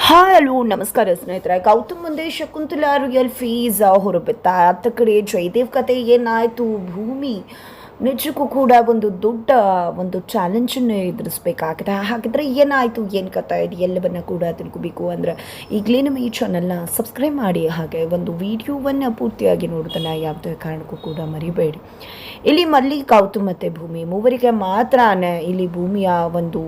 Hi hello ನಮಸ್ಕಾರ ಸ್ನೇಹಿತರೆ. ಗೌತಮ್ ಮುಂದೆ ಶಕುಂತಲಾ ರಿಯಲ್ ಫೀಸ್ ಹೊರಬಿತ್ತ. ಅತ್ತ ಕಡೆ ಜಯದೇವ್ ಕತೆ ಏನಾಯಿತು? ಭೂಮಿ ನಿಜಕ್ಕೂ ಕೂಡ ಒಂದು ಚಾಲೆಂಜನ್ನು ಎದುರಿಸ್ಬೇಕಾಗಿದೆ. ಹಾಗಿದ್ರೆ ಏನಾಯಿತು, ಏನು ಕಥೆ ಇದು ಎಲ್ಲವನ್ನು ಕೂಡ ತಿಳ್ಕೋಬೇಕು ಅಂದರೆ ಈಗಲೇ ನಮ್ಮ ಈ ಚಾನಲ್ನ ಸಬ್ಸ್ಕ್ರೈಬ್ ಮಾಡಿ, ಹಾಗೆ ಒಂದು ವಿಡಿಯೋವನ್ನು ಪೂರ್ತಿಯಾಗಿ ನೋಡೋದನ್ನು ಯಾವುದೇ ಕಾರಣಕ್ಕೂ ಕೂಡ ಮರಿಬೇಡಿ. ಇಲ್ಲಿ ಮಲ್ಲಿ, ಗೌತಮ್ ಮತ್ತು ಭೂಮಿ ಮೂವರಿಗೆ ಮಾತ್ರ ಇಲ್ಲಿ ಭೂಮಿಯ ಒಂದು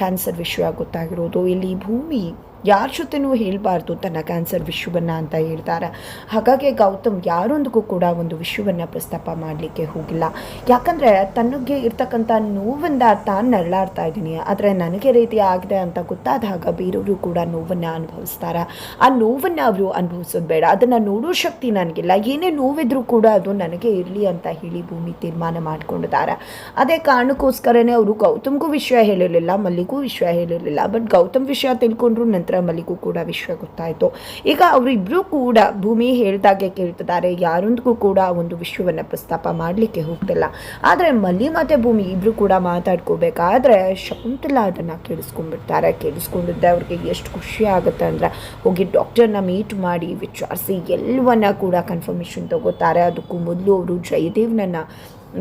ಕ್ಯಾನ್ಸರ್ ವಿಷಯ ಗೊತ್ತಾಗಿರೋದು. ಇಲ್ಲಿ ಭೂಮಿ ಯಾರ ಜೊತೆನೂ ಹೇಳಬಾರ್ದು ತನ್ನ ಕ್ಯಾನ್ಸರ್ ವಿಷಯವನ್ನು ಅಂತ ಹೇಳ್ತಾರೆ. ಹಾಗಾಗಿ ಗೌತಮ್ ಯಾರೊಂದಿಗೂ ಕೂಡ ಒಂದು ವಿಷಯವನ್ನು ಪ್ರಸ್ತಾಪ ಮಾಡಲಿಕ್ಕೆ ಹೋಗಿಲ್ಲ. ಯಾಕಂದರೆ ತನಗೆ ಇರ್ತಕ್ಕಂಥ ನೋವಿಂದ ತಾನು ನರಳಾಡ್ತಾ ಇದ್ದೀನಿ, ಆದರೆ ನನಗೆ ರೀತಿ ಆಗಿದೆ ಅಂತ ಗೊತ್ತಾದಾಗ ಬೇರೆಯವರು ಕೂಡ ನೋವನ್ನು ಅನುಭವಿಸ್ತಾರೆ. ಆ ನೋವನ್ನು ಅವರು ಅನುಭವಿಸೋದು ಬೇಡ, ಅದನ್ನು ನೋಡೋ ಶಕ್ತಿ ನನಗಿಲ್ಲ, ಏನೇ ನೋವಿದ್ರೂ ಕೂಡ ಅದು ನನಗೆ ಇರಲಿ ಅಂತ ಹೇಳಿ ಭೂಮಿ ತೀರ್ಮಾನ ಮಾಡಿಕೊಂಡಿದ್ದಾರೆ. ಅದೇ ಕಾರಣಕ್ಕೋಸ್ಕರನೇ ಅವರು ಗೌತಮ್ಗೂ ವಿಷಯ ಹೇಳಿರಲಿಲ್ಲ, ಮಲ್ಲಿಗೂ ವಿಷಯ ಹೇಳಿರಲಿಲ್ಲ. ಬಟ್ ಗೌತಮ್ ವಿಷಯ ತಿಳ್ಕೊಂಡ್ರು, ನಂತರ ಮಲ್ಲಿಗೂ ಕೂಡ ವಿಷಯ ಗೊತ್ತಾಯಿತು. ಈಗ ಅವರಿಬ್ಬರೂ ಕೂಡ ಭೂಮಿ ಹೇಳ್ದಾಗೆ ಕೇಳ್ತಿದ್ದಾರೆ, ಯಾರೊಂದಿಗೂ ಕೂಡ ಒಂದು ವಿಷಯವನ್ನು ಪ್ರಸ್ತಾಪ ಮಾಡಲಿಕ್ಕೆ ಹೋಗ್ತಿಲ್ಲ. ಆದರೆ ಮಲ್ಲಿ ಮತ್ತು ಭೂಮಿ ಇಬ್ಬರು ಕೂಡ ಮಾತಾಡ್ಕೋಬೇಕಾದ್ರೆ ಶಕುಂತಲಾ ಅದನ್ನು ಕೇಳಿಸ್ಕೊಂಡ್ಬಿಡ್ತಾರೆ. ಕೇಳಿಸ್ಕೊಂಡಿದ್ದೆ ಅವ್ರಿಗೆ ಎಷ್ಟು ಖುಷಿ ಆಗುತ್ತೆ ಅಂದರೆ ಹೋಗಿ ಡಾಕ್ಟರ್ನ ಮೀಟ್ ಮಾಡಿ ವಿಚಾರಿಸಿ ಎಲ್ಲವನ್ನ ಕೂಡ ಕನ್ಫರ್ಮೇಷನ್ ತಗೋತಾರೆ. ಅದಕ್ಕೂ ಮೊದಲು ಅವರು ಜಯದೇವ್ನನ್ನು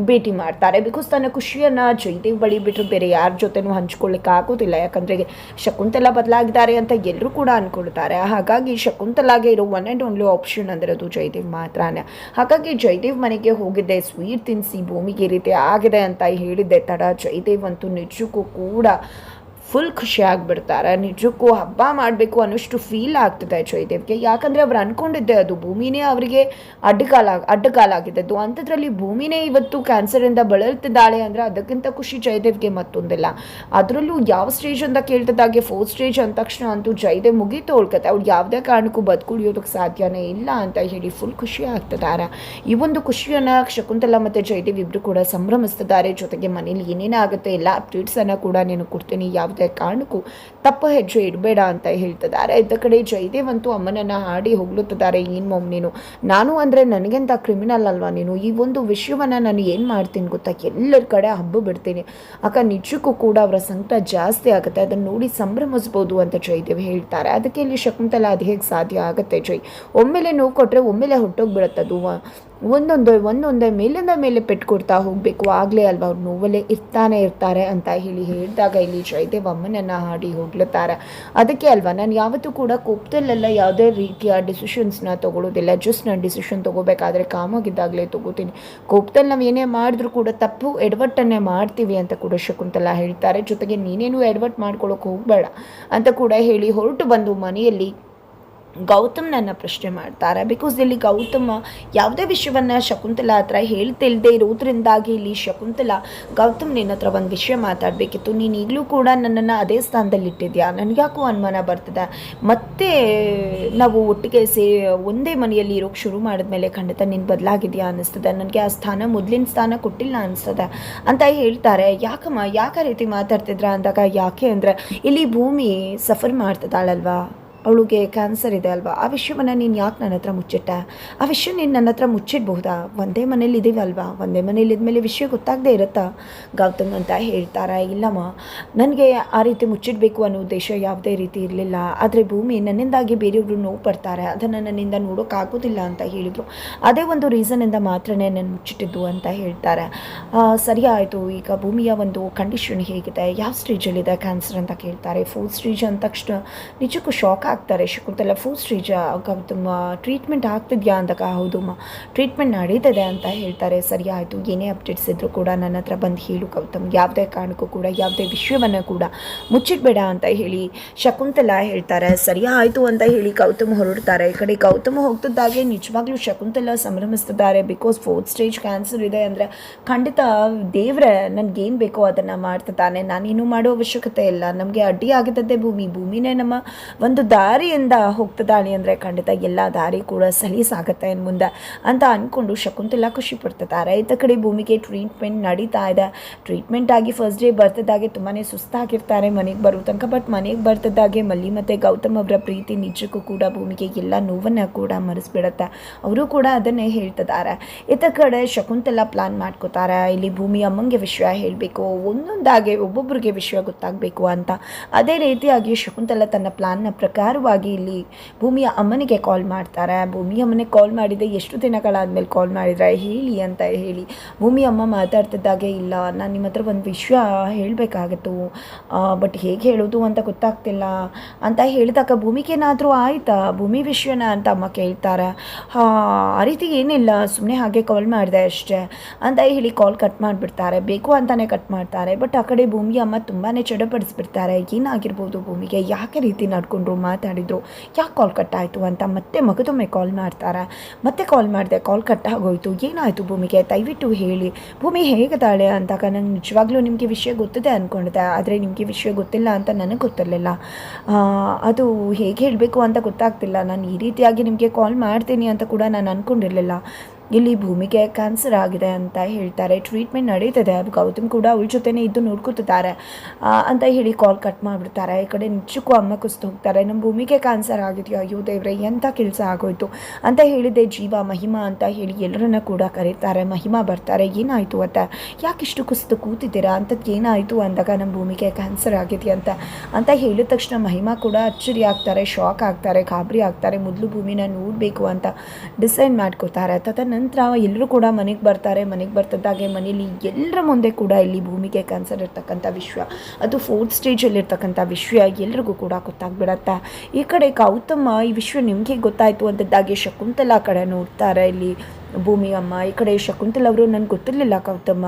ಭೇಟಿ ಮಾಡ್ತಾರೆ. ಬಿಕಾಸ್ ತನ್ನ ಖುಷಿಯನ್ನು ಜಯದೇವ್ ಬಳಿ ಬಿಟ್ಟರೆ ಬೇರೆ ಯಾರ ಜೊತೆನೂ ಹಂಚ್ಕೊಳ್ಳಿಕ್ಕೆ ಆಗೋದಿಲ್ಲ. ಯಾಕಂದರೆ ಶಕುಂತಲಾ ಬದಲಾಗಿದ್ದಾರೆ ಅಂತ ಎಲ್ಲರೂ ಕೂಡ ಅಂದ್ಕೊಳ್ತಾರೆ. ಹಾಗಾಗಿ ಶಕುಂತಲಾಗೆ ಇರೋ ಒನ್ ಆ್ಯಂಡ್ ಓನ್ಲಿ ಆಪ್ಷನ್ ಅಂದರೆ ಅದು ಜಯದೇವ್ ಮಾತ್ರನೇ. ಹಾಗಾಗಿ ಜಯದೇವ್ ಮನೆಗೆ ಹೋಗಿದ್ದೆ, ಸ್ವೀಟ್ ತಿನ್ನಿಸಿ ಭೂಮಿಗೆ ಈ ರೀತಿ ಆಗಿದೆ ಅಂತ ಹೇಳಿದ್ದೆ ತಡ ಜಯದೇವ್ ಅಂತೂ ನಿಜಕ್ಕೂ ಕೂಡ ಫುಲ್ ಖುಷಿಯಾಗಿಬಿಡ್ತಾರೆ. ನಿಜಕ್ಕೂ ಹಬ್ಬ ಮಾಡಬೇಕು ಅನ್ನೋಷ್ಟು ಫೀಲ್ ಆಗ್ತದೆ ಜಯದೇವ್ಗೆ. ಯಾಕಂದರೆ ಅವ್ರು ಅಂದ್ಕೊಂಡಿದ್ದೆ ಅದು ಭೂಮಿನೇ ಅವರಿಗೆ ಅಡ್ಡಗಾಲಾಗಿದ್ದದ್ದು. ಅಂಥದ್ರಲ್ಲಿ ಭೂಮಿನೇ ಇವತ್ತು ಕ್ಯಾನ್ಸರಿಂದ ಬಳಲ್ತಿದ್ದಾಳೆ ಅಂದರೆ ಅದಕ್ಕಿಂತ ಖುಷಿ ಜಯದೇವ್ಗೆ ಮತ್ತೊಂದಿಲ್ಲ. ಅದರಲ್ಲೂ ಯಾವ ಸ್ಟೇಜ್ ಅಂತ ಕೇಳ್ತಿದ್ದಾಗೆ 4th ಸ್ಟೇಜ್ ಅಂದ ತಕ್ಷಣ ಅಂತೂ ಜಯದೇವ್ ಮುಗೀತು ಉಳ್ಕತ್ತೆ. ಅವ್ರು ಯಾವುದೇ ಕಾರಣಕ್ಕೂ ಬದುಕುಳಿಯೋದಕ್ಕೆ ಸಾಧ್ಯನೇ ಇಲ್ಲ ಅಂತ ಹೇಳಿ ಫುಲ್ ಖುಷಿ ಆಗ್ತಿದ್ದಾರೆ. ಈ ಒಂದು ಖುಷಿಯನ್ನು ಶಕುಂತಲಾ ಮತ್ತು ಜಯದೇವ್ ಇಬ್ಬರು ಕೂಡ ಸಂಭ್ರಮಿಸ್ತಿದ್ದಾರೆ. ಜೊತೆಗೆ ಮನೇಲಿ ಏನೇನಾಗುತ್ತೆ ಎಲ್ಲ ಅಪ್ಡೇಟ್ಸನ್ನು ಕೂಡ ನೀನು ಕೊಡ್ತೀನಿ, ಯಾವುದೇ ಕಾರಣಕ್ಕೂ ತಪ್ಪು ಹೆಜ್ಜೆ ಇಡಬೇಡ ಅಂತ ಹೇಳ್ತಿದ್ದಾರೆ. ಇದ್ದ ಕಡೆ ಜಯದೇವ್ ಅಂತೂ ಅಮ್ಮನನ್ನು ಹಾಡಿ ಹೊಗಳುತ್ತಿದ್ದಾರೆ. ಏನು ಮಮ್ ನೀನು, ನಾನು ಅಂದರೆ ನನಗೆಂತ ಕ್ರಿಮಿನಲ್ ಅಲ್ವಾ ನೀನು? ಈ ಒಂದು ವಿಷಯವನ್ನು ನಾನು ಏನು ಮಾಡ್ತೀನಿ ಗೊತ್ತಾ, ಎಲ್ಲರ ಕಡೆ ಹಬ್ಬ ಬಿಡ್ತೀನಿ. ಅಕ್ಕ ನಿಜಕ್ಕೂ ಕೂಡ ಅವರ ಸಂಕಟ ಜಾಸ್ತಿ ಆಗುತ್ತೆ, ಅದನ್ನು ನೋಡಿ ಸಂಭ್ರಮಿಸ್ಬೋದು ಅಂತ ಜಯದೇವ್ ಹೇಳ್ತಾರೆ. ಅದಕ್ಕೆ ಇಲ್ಲಿ ಶಕುಂತಲಾ ಅದು ಹೇಗೆ ಸಾಧ್ಯ ಆಗುತ್ತೆ ಜೈ? ಒಮ್ಮೆಲೆ ನೋವು ಕೊಟ್ಟರೆ ಒಮ್ಮೆಲೆ ಹೊಟ್ಟೋಗ್ಬಿಡುತ್ತದು. ಒಂದೊಂದೇ ಮೇಲಿಂದ ಮೇಲೆ ಪೆಟ್ಟು ಕೊಡ್ತಾ ಹೋಗಬೇಕು, ಆಗಲೇ ಅಲ್ವಾ ಅವ್ರು ನೋವಲ್ಲೇ ಇರ್ತಾರೆ ಅಂತ ಹೇಳಿದಾಗ ಇಲ್ಲಿ ಜಯದೇವ್ ಅಮ್ಮನನ್ನು ಹಾಡಿ ಹೋಗ್ಲುತ್ತಾರೆ. ಅದಕ್ಕೆ ಅಲ್ವಾ ನಾನು ಯಾವತ್ತೂ ಕೂಡ ಕೋಪದಲ್ಲೆಲ್ಲ ಯಾವುದೇ ರೀತಿಯ ಡಿಸಿಷನ್ಸ್ನ ತೊಗೊಳ್ಳೋದಿಲ್ಲ. ಜಸ್ಟ್ ನಾನು ಡಿಸಿಷನ್ ತೊಗೋಬೇಕಾದ್ರೆ ಕಾಮಾಗಿದ್ದಾಗಲೇ ತೊಗೋತೀನಿ. ಕೋಪದಲ್ಲಿ ನಾವು ಏನೇ ಮಾಡಿದ್ರೂ ಕೂಡ ತಪ್ಪು ಎಡವಟ್ಟನ್ನೇ ಮಾಡ್ತೀವಿ ಅಂತ ಕೂಡ ಶಕುಂತಲಾ ಹೇಳ್ತಾರೆ. ಜೊತೆಗೆ ನೀನೇನು ಎಡವಟ್ಟು ಮಾಡ್ಕೊಳ್ಳೋಕೆ ಹೋಗಬೇಡ ಅಂತ ಕೂಡ ಹೇಳಿ ಹೊರಟು ಬಂದು ಮನೆಯಲ್ಲಿ ಗೌತಮ್ನನ್ನು ಪ್ರಶ್ನೆ ಮಾಡ್ತಾರೆ. ಬಿಕಾಸ್ ಇಲ್ಲಿ ಗೌತಮ ಯಾವುದೇ ವಿಷಯವನ್ನು ಶಕುಂತಲಾ ಹತ್ರ ಹೇಳ್ತಿಲ್ಲದೆ ಇರೋದ್ರಿಂದಾಗಿ ಇಲ್ಲಿ ಶಕುಂತಲಾ, ಗೌತಮ್ ನಿನ್ನ ಹತ್ರ ಒಂದು ವಿಷಯ ಮಾತಾಡಬೇಕಿತ್ತು, ನೀನು ಈಗಲೂ ಕೂಡ ನನ್ನನ್ನು ಅದೇ ಸ್ಥಾನದಲ್ಲಿ ಇಟ್ಟಿದ್ಯಾ, ನನಗ್ಯಾಕೋ ಅನುಮಾನ ಬರ್ತದೆ, ಮತ್ತೆ ನಾವು ಒಟ್ಟಿಗೆ ಒಂದೇ ಮನೆಯಲ್ಲಿ ಇರೋಕ್ಕೆ ಶುರು ಮಾಡಿದ್ಮೇಲೆ ಖಂಡಿತ ನೀನು ಬದಲಾಗಿದೆಯಾ ಅನ್ನಿಸ್ತದೆ, ನನಗೆ ಆ ಸ್ಥಾನ ಮೊದಲಿನ ಸ್ಥಾನ ಕೊಟ್ಟಿಲ್ಲ ಅನಿಸ್ತದೆ ಅಂತ ಹೇಳ್ತಾರೆ. ಯಾಕೆ ರೀತಿ ಮಾತಾಡ್ತಿದ್ರ ಅಂದಾಗ, ಯಾಕೆ ಅಂದರೆ ಇಲ್ಲಿ ಭೂಮಿ ಸಫರ್ ಮಾಡ್ತಿದ್ದಾಳಲ್ವಾ, ಅವಳಿಗೆ ಕ್ಯಾನ್ಸರ್ ಇದೆ ಅಲ್ವಾ, ಆ ವಿಷಯವನ್ನು ನೀನು ಯಾಕೆ ನನ್ನ ಹತ್ರ ಮುಚ್ಚಿಟ್ಟ? ಆ ವಿಷಯ ನೀನು ನನ್ನ ಹತ್ರ ಮುಚ್ಚಿಡ್ಬಹುದಾ? ಒಂದೇ ಮನೇಲಿ ಇದ್ದೀವಲ್ವಾ, ಒಂದೇ ಮನೇಲಿ ಇದ್ಮೇಲೆ ವಿಷಯ ಗೊತ್ತಾಗದೇ ಇರುತ್ತಾ ಗೌತಮ್ ಅಂತ ಹೇಳ್ತಾರೆ. ಇಲ್ಲಮ್ಮ, ನನಗೆ ಆ ರೀತಿ ಮುಚ್ಚಿಡಬೇಕು ಅನ್ನೋ ಉದ್ದೇಶ ಯಾವುದೇ ರೀತಿ ಇರಲಿಲ್ಲ. ಆದರೆ ಭೂಮಿ ನನ್ನಿಂದಾಗಿ ಬೇರೆಯವರು ನೋವು ಪಡ್ತಾರೆ, ಅದನ್ನು ನನ್ನಿಂದ ನೋಡೋಕ್ಕಾಗೋದಿಲ್ಲ ಅಂತ ಹೇಳಿದರು. ಅದೇ ಒಂದು ರೀಸನಿಂದ ಮಾತ್ರ ನಾನು ಮುಚ್ಚಿಟ್ಟಿದ್ದು ಅಂತ ಹೇಳ್ತಾರೆ. ಸರಿ ಆಯಿತು, ಈಗ ಭೂಮಿಯ ಒಂದು ಕಂಡೀಷನ್ ಹೇಗಿದೆ, ಯಾವ ಸ್ಟೇಜಲ್ಲಿದೆ ಕ್ಯಾನ್ಸರ್ ಅಂತ ಕೇಳ್ತಾರೆ. 4th ಸ್ಟೇಜ್ ಅಂದ ತಕ್ಷಣ ನಿಜಕ್ಕೂ ಶಾಕ್ ಆಗ್ತಾರೆ Shakuntala. 4th stage Gautam, treatment ಆಗ್ತಿದ್ಯಾ ಅಂದಾಗ ಹೌದಮ್ಮ ಟ್ರೀಟ್ಮೆಂಟ್ ನಡೀತದೆ ಅಂತ ಹೇಳ್ತಾರೆ. ಸರಿ ಆಯಿತು, ಏನೇ ಅಪ್ಡೇಟ್ಸ್ ಇದ್ದರೂ ಕೂಡ ನನ್ನ ಹತ್ರ ಬಂದು ಹೇಳು ಗೌತಮ್, ಯಾವುದೇ ಕಾರಣಕ್ಕೂ ಕೂಡ ಯಾವುದೇ ವಿಷಯವನ್ನು ಕೂಡ ಮುಚ್ಚಿಡಬೇಡ ಅಂತ ಹೇಳಿ ಶಕುಂತಲಾ ಹೇಳ್ತಾರೆ. ಸರಿ ಆಯಿತು ಅಂತ ಹೇಳಿ ಗೌತಮ್ ಹೊರಡ್ತಾರೆ. ಈ ಕಡೆ ಗೌತಮ್ ಹೋಗ್ತಿದ್ದಾಗೆ ನಿಜವಾಗ್ಲೂ ಶಕುಂತಲಾ ಸಂಭ್ರಮಿಸ್ತಿದ್ದಾರೆ. ಬಿಕಾಸ್ 4th ಸ್ಟೇಜ್ ಕ್ಯಾನ್ಸರ್ ಇದೆ ಅಂದರೆ ಖಂಡಿತ ದೇವ್ರೆ ನನಗೇನು ಬೇಕೋ ಅದನ್ನು ಮಾಡ್ತಿದ್ದಾನೆ, ನಾನೇನು ಮಾಡೋ ಅವಶ್ಯಕತೆ ಇಲ್ಲ, ನಮಗೆ ಅಡ್ಡಿ ಆಗಿದ್ದದ್ದೇ ಭೂಮಿನೇ ನಮ್ಮ ಒಂದು ದಾರಿಯಿಂದ ಹೋಗ್ತಿದ್ದಾಳೆ ಅಂದರೆ ಖಂಡಿತ ಎಲ್ಲ ದಾರಿ ಕೂಡ ಸಲೀಸಾಗತ್ತೆ ಇನ್ನು ಮುಂದೆ ಅಂತ ಅಂದ್ಕೊಂಡು ಶಕುಂತಲಾ ಖುಷಿ ಪಡ್ತಿದ್ದಾರೆ. ಇತ್ತ ಕಡೆ ಭೂಮಿಗೆ ಟ್ರೀಟ್ಮೆಂಟ್ ನಡೀತಾ ಇದೆ. ಟ್ರೀಟ್ಮೆಂಟ್ ಆಗಿ ಫಸ್ಟ್ ಡೇ ಬರ್ತಿದ್ದಾಗೆ ತುಂಬಾ ಸುಸ್ತಾಗಿರ್ತಾರೆ ಮನೆಗೆ ಬರೋ ತನಕ. ಬಟ್ ಮನೆಗೆ ಬರ್ತಿದ್ದಾಗೆ ಮಲ್ಲಿ ಮತ್ತು ಗೌತಮ್ ಅವರ ಪ್ರೀತಿ ನಿಜಕ್ಕೂ ಕೂಡ ಭೂಮಿಗೆ ಎಲ್ಲ ನೋವನ್ನು ಕೂಡ ಮರೆಸ್ಬಿಡುತ್ತೆ. ಅವರು ಕೂಡ ಅದನ್ನೇ ಹೇಳ್ತಿದ್ದಾರೆ. ಇತ್ತ ಕಡೆ ಶಕುಂತಲಾ ಪ್ಲಾನ್ ಮಾಡ್ಕೋತಾರೆ, ಇಲ್ಲಿ ಭೂಮಿ ಅಮ್ಮಂಗೆ ವಿಷಯ ಹೇಳಬೇಕು, ಒಂದೊಂದಾಗೆ ಒಬ್ಬೊಬ್ಬರಿಗೆ ವಿಷಯ ಗೊತ್ತಾಗಬೇಕು ಅಂತ. ಅದೇ ರೀತಿಯಾಗಿ ಶಕುಂತಲಾ ತನ್ನ ಪ್ಲಾನ್ನ ಪ್ರಕಾರ ವಿಚಾರವಾಗಿ ಇಲ್ಲಿ ಭೂಮಿಯ ಅಮ್ಮನಿಗೆ ಕಾಲ್ ಮಾಡ್ತಾರೆ. ಭೂಮಿ ಅಮ್ಮನಿಗೆ ಕಾಲ್ ಮಾಡಿದೆ, ಎಷ್ಟು ದಿನಗಳಾದಮೇಲೆ ಕಾಲ್ ಮಾಡಿದರೆ ಹೇಳಿ ಅಂತ ಹೇಳಿ. ಭೂಮಿ ಅಮ್ಮ ಮಾತಾಡ್ತಿದ್ದಾಗೆ, ಇಲ್ಲ ನಾನು ನಿಮ್ಮ ಹತ್ರ ಒಂದು ವಿಷಯ ಹೇಳಬೇಕಾಗಿತ್ತು, ಬಟ್ ಹೇಗೆ ಹೇಳೋದು ಅಂತ ಗೊತ್ತಾಗ್ತಿಲ್ಲ ಅಂತ ಹೇಳಿದಾಗ ಭೂಮಿಗೇನಾದರೂ ಆಯಿತಾ ಭೂಮಿ ವಿಷಯನ ಅಂತ ಅಮ್ಮ ಕೇಳ್ತಾರೆ. ಆ ರೀತಿ ಏನಿಲ್ಲ, ಸುಮ್ಮನೆ ಹಾಗೆ ಕಾಲ್ ಮಾಡಿದೆ ಅಷ್ಟೇ ಅಂತ ಹೇಳಿ ಕಾಲ್ ಕಟ್ ಮಾಡಿಬಿಡ್ತಾರೆ. ಬೇಕು ಅಂತಲೇ ಕಟ್ ಮಾಡ್ತಾರೆ. ಬಟ್ ಆ ಕಡೆ ಭೂಮಿ ಅಮ್ಮ ತುಂಬಾ ಚಡಪಡಿಸ್ಬಿಡ್ತಾರೆ. ಏನಾಗಿರ್ಬೋದು ಭೂಮಿಗೆ, ಯಾಕೆ ರೀತಿ ನಡ್ಕೊಂಡ್ರು, ಮಾತಾಡಿದ್ರು, ಯಾಕೆ ಕಾಲ್ ಕಟ್ ಆಯಿತು ಅಂತ ಮತ್ತೆ ಮಗದೊಮ್ಮೆ ಕಾಲ್ ಮಾಡ್ತಾರೆ. ಮತ್ತೆ ಕಾಲ್ ಮಾಡಿದೆ, ಕಾಲ್ ಕಟ್ ಆಗೋಯ್ತು, ಏನಾಯಿತು ಭೂಮಿಗೆ ದಯವಿಟ್ಟು ಹೇಳಿ, ಭೂಮಿ ಹೇಗಿದ್ದಾಳೆ ಅಂದಾಗ ನಂಗೆ ನಿಜವಾಗ್ಲೂ ನಿಮಗೆ ವಿಷಯ ಗೊತ್ತಿದೆ ಅಂದ್ಕೊಂಡಿದ್ದೆ, ಆದರೆ ನಿಮಗೆ ವಿಷಯ ಗೊತ್ತಿಲ್ಲ ಅಂತ ನನಗೆ ಗೊತ್ತಿರಲಿಲ್ಲ. ಅದು ಹೇಗೆ ಹೇಳಬೇಕು ಅಂತ ಗೊತ್ತಾಗ್ತಿಲ್ಲ. ನಾನು ಈ ರೀತಿಯಾಗಿ ನಿಮಗೆ ಕಾಲ್ ಮಾಡ್ತೀನಿ ಅಂತ ಕೂಡ ನಾನು ಅಂದ್ಕೊಂಡಿರಲಿಲ್ಲ. ಇಲ್ಲಿ ಭೂಮಿಗೆ ಕ್ಯಾನ್ಸರ್ ಆಗಿದೆ ಅಂತ ಹೇಳ್ತಾರೆ, ಟ್ರೀಟ್ಮೆಂಟ್ ನಡೀತದೆ, ಗೌತಮ್ ಕೂಡ ಅವಳ ಜೊತೆನೇ ಇದ್ದು ನೋಡ್ಕೊತಿದ್ದಾರೆ ಅಂತ ಹೇಳಿ ಕಾಲ್ ಕಟ್ ಮಾಡಿಬಿಡ್ತಾರೆ. ಈ ಕಡೆ ನಿಜಕ್ಕೂ ಅಮ್ಮ ಕುಸ್ತು ಹೋಗ್ತಾರೆ. ನಮ್ಮ ಭೂಮಿಗೆ ಕ್ಯಾನ್ಸರ್ ಆಗಿದೆಯೋ, ಅಯ್ಯೋ ದೇವ್ರೆ ಎಂಥ ಕೆಲಸ ಆಗೋಯ್ತು ಅಂತ ಹೇಳಿದೆ. ಜೀವ, ಮಹಿಮಾ ಅಂತ ಹೇಳಿ ಎಲ್ಲರನ್ನ ಕೂಡ ಕರೀತಾರೆ. ಮಹಿಮಾ ಬರ್ತಾರೆ. ಏನಾಯಿತು ಅಂತ, ಯಾಕಿಷ್ಟು ಕುಸ್ತು ಕೂತಿದ್ದೀರಾ ಅಂಥದ್ದು ಏನಾಯಿತು ಅಂದಾಗ ನಮ್ಮ ಭೂಮಿಗೆ ಕ್ಯಾನ್ಸರ್ ಆಗಿದೆ ಅಂತ ಹೇಳಿದ ತಕ್ಷಣ ಮಹಿಮಾ ಕೂಡ ಅಚ್ಚರಿ ಆಗ್ತಾರೆ, ಶಾಕ್ ಆಗ್ತಾರೆ, ಗಾಬರಿ ಆಗ್ತಾರೆ. ಮೊದಲು ಭೂಮಿನ ನೋಡಬೇಕು ಅಂತ ಡಿಸೈಡ್ ಮಾಡ್ಕೋತಾರೆ. ನಂತರ ಎಲ್ಲರೂ ಕೂಡ ಮನೆಗೆ ಬರ್ತಾರೆ. ಮನೆಗೆ ಬರ್ತಿದ್ದಾಗೆ ಮನೇಲಿ ಎಲ್ಲರ ಮುಂದೆ ಕೂಡ ಇಲ್ಲಿ ಭೂಮಿಗೆ ಕ್ಯಾನ್ಸರ್ ಇರ್ತಕ್ಕಂಥ ವಿಷಯ, ಅದು 4th ಸ್ಟೇಜಲ್ಲಿರ್ತಕ್ಕಂಥ ವಿಷಯ ಎಲ್ರಿಗೂ ಕೂಡ ಗೊತ್ತಾಗ್ಬಿಡತ್ತೆ. ಈ ಕಡೆ ಗೌತಮ್ಮ ಈ ವಿಷಯ ನಿಮಗೆ ಗೊತ್ತಾಯಿತು ಅಂತಿದ್ದಾಗೆ ಶಕುಂತಲಾ ಕಡೆ ನೋಡ್ತಾರೆ ಇಲ್ಲಿ ಭೂಮಿ ಅಮ್ಮ. ಈ ಕಡೆ ಶಕುಂತಲ ಅವರು ನನಗೆ ಗೊತ್ತಿರಲಿಲ್ಲ ಗೌತಮ್ಮ,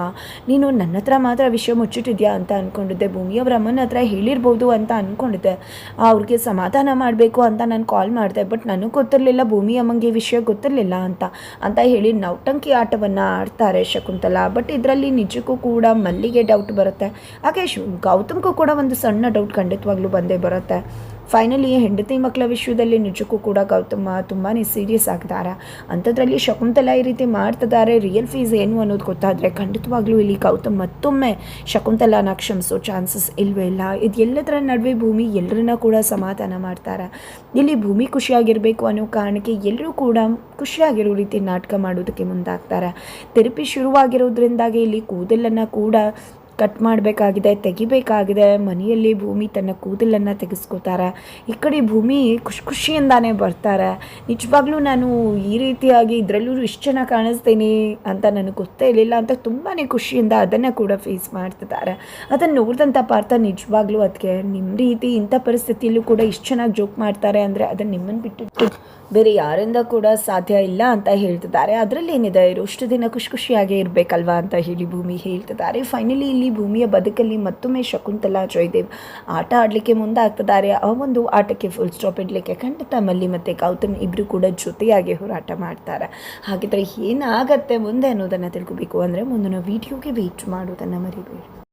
ನೀನು ನನ್ನ ಹತ್ರ ಮಾತ್ರ ವಿಷಯ ಮುಚ್ಚಿಟ್ಟಿದ್ಯಾ ಅಂತ ಅಂದ್ಕೊಂಡಿದ್ದೆ, ಭೂಮಿಯವರ ಅಮ್ಮನ ಹತ್ರ ಹೇಳಿರ್ಬೋದು ಅಂತ ಅಂದ್ಕೊಂಡಿದ್ದೆ, ಅವ್ರಿಗೆ ಸಮಾಧಾನ ಮಾಡಬೇಕು ಅಂತ ನಾನು ಕಾಲ್ ಮಾಡಿದೆ, ಬಟ್ ನನಗೆ ಗೊತ್ತಿರಲಿಲ್ಲ ಭೂಮಿ ಅಮ್ಮಂಗೆ ವಿಷಯ ಗೊತ್ತಿರಲಿಲ್ಲ ಅಂತ ಹೇಳಿ ನೌಟಂಕಿ ಆಟವನ್ನು ಆಡ್ತಾರೆ ಶಕುಂತಲಾ. ಬಟ್ ಇದರಲ್ಲಿ ನಿಜಕ್ಕೂ ಕೂಡ ಮಲ್ಲಿಗೆ ಡೌಟ್ ಬರುತ್ತೆ, ಹಾಗೆ ಗೌತಮ್ಗೂ ಕೂಡ ಒಂದು ಸಣ್ಣ ಡೌಟ್ ಖಂಡಿತವಾಗ್ಲೂ ಬಂದೇ ಬರುತ್ತೆ. ಫೈನಲಿ ಹೆಂಡತಿ ಮಕ್ಕಳ ವಿಷಯದಲ್ಲಿ ನಿಜಕ್ಕೂ ಕೂಡ ಗೌತಮ್ಮ ತುಂಬಾ ಸೀರಿಯಸ್ ಆಗಿದ್ದಾರೆ. ಅಂಥದ್ರಲ್ಲಿ ಶಕುಂತಲಾ ಈ ರೀತಿ ಮಾಡ್ತಿದ್ದಾರೆ, ರಿಯಲ್ ಫೀಸ್ ಏನು ಅನ್ನೋದು ಗೊತ್ತಾದರೆ ಖಂಡಿತವಾಗ್ಲೂ ಇಲ್ಲಿ ಗೌತಮ್ ಮತ್ತೊಮ್ಮೆ ಶಕುಂತಲಾನ ಕ್ಷಮಿಸೋ ಚಾನ್ಸಸ್ ಇಲ್ಲವೇ ಇಲ್ಲ. ಇದು ಎಲ್ಲದರ ನಡುವೆ ಭೂಮಿ ಎಲ್ಲರನ್ನ ಕೂಡ ಸಮಾಧಾನ ಮಾಡ್ತಾರೆ. ಇಲ್ಲಿ ಭೂಮಿ ಖುಷಿಯಾಗಿರಬೇಕು ಅನ್ನೋ ಕಾರಣಕ್ಕೆ ಎಲ್ಲರೂ ಕೂಡ ಖುಷಿಯಾಗಿರೋ ರೀತಿ ನಾಟಕ ಮಾಡೋದಕ್ಕೆ ಮುಂದಾಗ್ತಾರೆ. ಥೆರಪಿ ಶುರುವಾಗಿರೋದ್ರಿಂದಾಗಿ ಇಲ್ಲಿ ಕೂದಲನ್ನು ಕೂಡ ಕಟ್ ಮಾಡಬೇಕಾಗಿದೆ, ತೆಗಿಬೇಕಾಗಿದೆ. ಮನೆಯಲ್ಲಿ ಭೂಮಿ ತನ್ನ ಕೂದಲನ್ನು ತೆಗೆಸ್ಕೋತಾರೆ. ಈ ಕಡೆ ಭೂಮಿ ಖುಷಿಯಿಂದಾನೇ ಬರ್ತಾರೆ. ನಿಜವಾಗ್ಲೂ ನಾನು ಈ ರೀತಿಯಾಗಿ ಇದರಲ್ಲೂ ಇಷ್ಟು ಚೆನ್ನಾಗಿ ಕಾಣಿಸ್ತೀನಿ ಅಂತ ನನಗೆ ಗೊತ್ತೇ ಇರಲಿಲ್ಲ ಅಂತ ತುಂಬಾ ಖುಷಿಯಿಂದ ಅದನ್ನು ಕೂಡ ಫೇಸ್ ಮಾಡ್ತಿದ್ದಾರೆ. ಅದನ್ನು ನೋಡಿದಂಥ ಪಾರ್ಥ ನಿಜವಾಗ್ಲೂ ಅದಕ್ಕೆ ನಿಮ್ಮ ರೀತಿ ಇಂಥ ಪರಿಸ್ಥಿತಿಯಲ್ಲೂ ಕೂಡ ಇಷ್ಟು ಚೆನ್ನಾಗಿ ಜೋಕ್ ಮಾಡ್ತಾರೆ ಅಂದರೆ ಅದನ್ನು ನಿಮ್ಮನ್ನು ಬಿಟ್ಟು ಬೇರೆ ಯಾರಿಂದ ಕೂಡ ಸಾಧ್ಯ ಇಲ್ಲ ಅಂತ ಹೇಳ್ತಿದ್ದಾರೆ. ಅದರಲ್ಲಿ ಏನಿದೆ, ಇಷ್ಟು ದಿನ ಖುಷಿಯಾಗೇ ಇರಬೇಕಲ್ವಾ ಅಂತ ಹೇಳಿ ಭೂಮಿ ಹೇಳ್ತಿದ್ದಾರೆ. ಫೈನಲಿ ಇಲ್ಲಿ ಭೂಮಿಯ ಬದುಕಲ್ಲಿ ಮತ್ತೊಮ್ಮೆ ಶಕುಂತಲಾ ಜಯದೇವ್ ಆಟ ಆಡಲಿಕ್ಕೆ ಮುಂದಾಗ್ತಿದ್ದಾರೆ. ಆ ಒಂದು ಆಟಕ್ಕೆ ಫುಲ್ ಸ್ಟಾಪ್ ಇಡಲಿಕ್ಕೆ ಖಂಡಿತ ಮಲ್ಲಿ ಮತ್ತು ಗೌತಮ್ ಇಬ್ಬರು ಕೂಡ ಜೊತೆಯಾಗಿ ಹೋರಾಟ ಮಾಡ್ತಾರೆ. ಹಾಗಿದ್ರೆ ಏನಾಗತ್ತೆ ಮುಂದೆ ಅನ್ನೋದನ್ನು ತಿಳ್ಕೊಬೇಕು ಅಂದರೆ ಮುಂದಿನ ವಿಡಿಯೋಗೆ ವೇಟ್ ಮಾಡೋದನ್ನು ಮರಿಬೇಡಿ.